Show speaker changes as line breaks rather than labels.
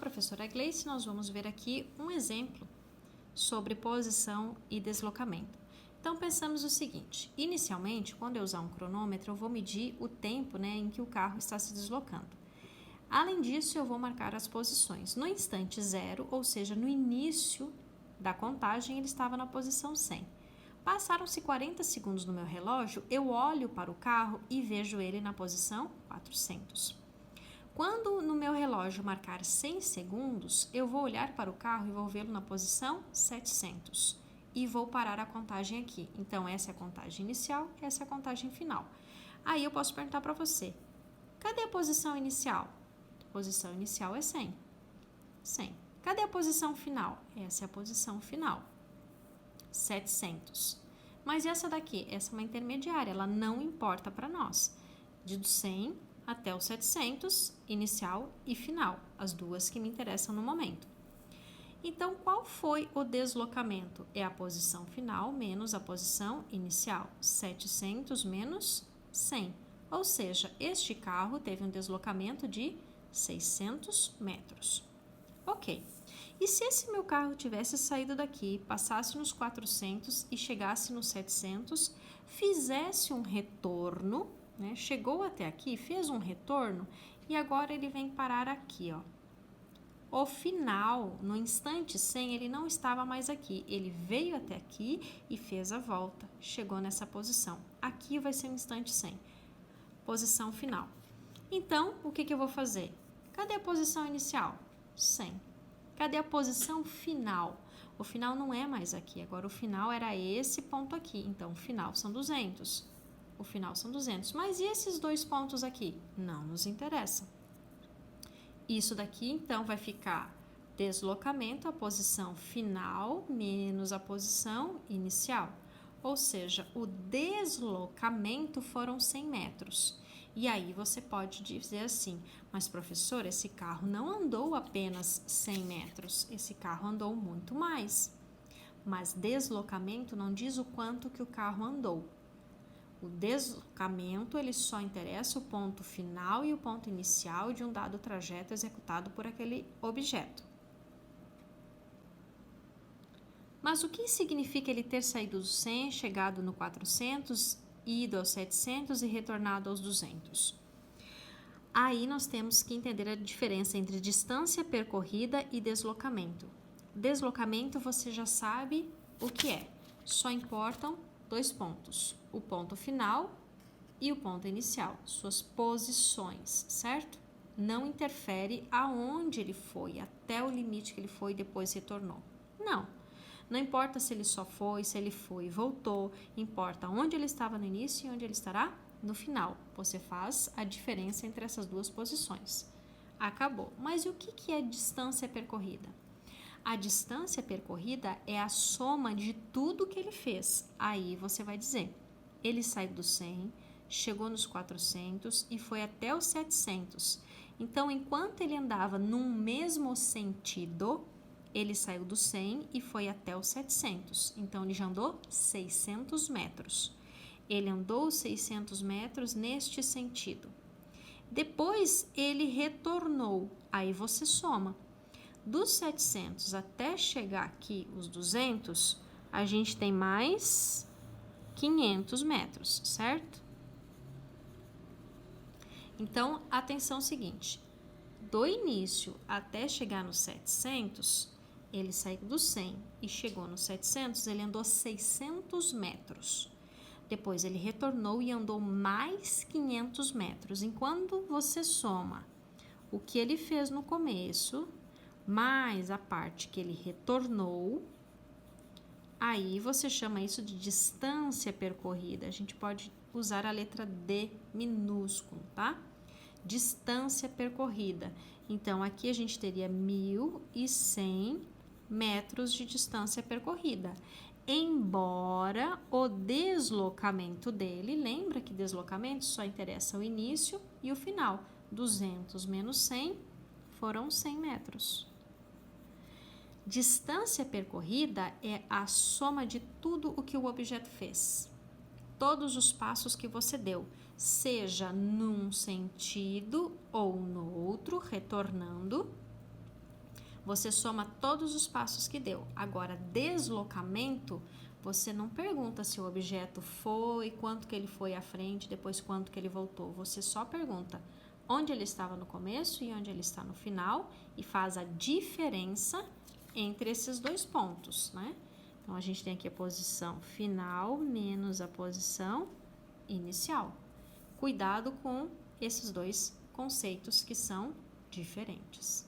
professora Gleice, nós vamos ver aqui um exemplo sobre posição e deslocamento. Então, pensamos o seguinte, inicialmente, quando eu usar um cronômetro, eu vou medir o tempo, em que o carro está se deslocando. Além disso, eu vou marcar as posições. No instante zero, ou seja, no início da contagem, ele estava na posição 100. Passaram-se 40 segundos no meu relógio, eu olho para o carro e vejo ele na posição 400. Quando no meu relógio marcar 100 segundos, eu vou olhar para o carro e vou vê-lo na posição 700. E vou parar a contagem aqui. Então, essa é a contagem inicial, essa é a contagem final. Aí eu posso perguntar para você, cadê a posição inicial? A posição inicial é 100. 100. Cadê a posição final? Essa é a posição final. 700. Mas essa daqui, essa é uma intermediária, ela não importa para nós. De 100 até o 700, inicial e final, as duas que me interessam no momento. Então, qual foi o deslocamento? É a posição final menos a posição inicial, 700 menos 100. Ou seja, este carro teve um deslocamento de 600 metros. Ok. E se esse meu carro tivesse saído daqui, passasse nos 400 e chegasse nos 700, fizesse um retorno, chegou até aqui, fez um retorno e agora ele vem parar aqui, ó. O final, no instante 100, ele não estava mais aqui, ele veio até aqui e fez a volta, chegou nessa posição. Aqui vai ser o instante 100, posição final. Então, o que eu vou fazer? Cadê a posição inicial? 100. Cadê a posição final? O final não é mais aqui, agora o final era esse ponto aqui, então o final são 200. O final são 200, mas e esses dois pontos aqui? Não nos interessa. Isso daqui, então, vai ficar deslocamento, a posição final menos a posição inicial. Ou seja, o deslocamento foram 100 metros. E aí você pode dizer assim, mas professor, esse carro não andou apenas 100 metros, esse carro andou muito mais. Mas deslocamento não diz o quanto que o carro andou. O deslocamento, ele só interessa o ponto final e o ponto inicial de um dado trajeto executado por aquele objeto. Mas o que significa ele ter saído do 100, chegado no 400, ido aos 700 e retornado aos 200? Aí nós temos que entender a diferença entre distância percorrida e deslocamento. Deslocamento você já sabe o que é. Só importam dois pontos, o ponto final e o ponto inicial, suas posições, certo? Não interfere aonde ele foi, até o limite que ele foi e depois retornou. Não importa se ele só foi, se ele foi e voltou, importa onde ele estava no início e onde ele estará no final. Você faz a diferença entre essas duas posições. Acabou. Mas e o que é distância percorrida? A distância percorrida é a soma de tudo que ele fez. Aí você vai dizer, ele saiu do 100, chegou nos 400 e foi até os 700. Então, enquanto ele andava num mesmo sentido, ele saiu do 100 e foi até os 700. Então, ele já andou 600 metros. Ele andou 600 metros neste sentido. Depois, ele retornou. Aí você soma. Dos 700 até chegar aqui, os 200, a gente tem mais 500 metros, certo? Então, atenção seguinte, do início até chegar nos 700, ele saiu do 100 e chegou nos 700, ele andou 600 metros. Depois, ele retornou e andou mais 500 metros. Enquanto você soma o que ele fez no começo, mais a parte que ele retornou, aí você chama isso de distância percorrida. A gente pode usar a letra D minúsculo, tá? Distância percorrida. Então, aqui a gente teria 1.100 metros de distância percorrida. Embora o deslocamento dele, lembra que deslocamento só interessa o início e o final. 200 menos 100 foram 100 metros. Distância percorrida é a soma de tudo o que o objeto fez. Todos os passos que você deu, seja num sentido ou no outro, retornando, você soma todos os passos que deu. Agora, deslocamento, você não pergunta se o objeto foi, quanto que ele foi à frente, depois quanto que ele voltou. Você só pergunta onde ele estava no começo e onde ele está no final e faz a diferença entre esses dois pontos, né? Então, a gente tem aqui a posição final menos a posição inicial. Cuidado com esses dois conceitos que são diferentes.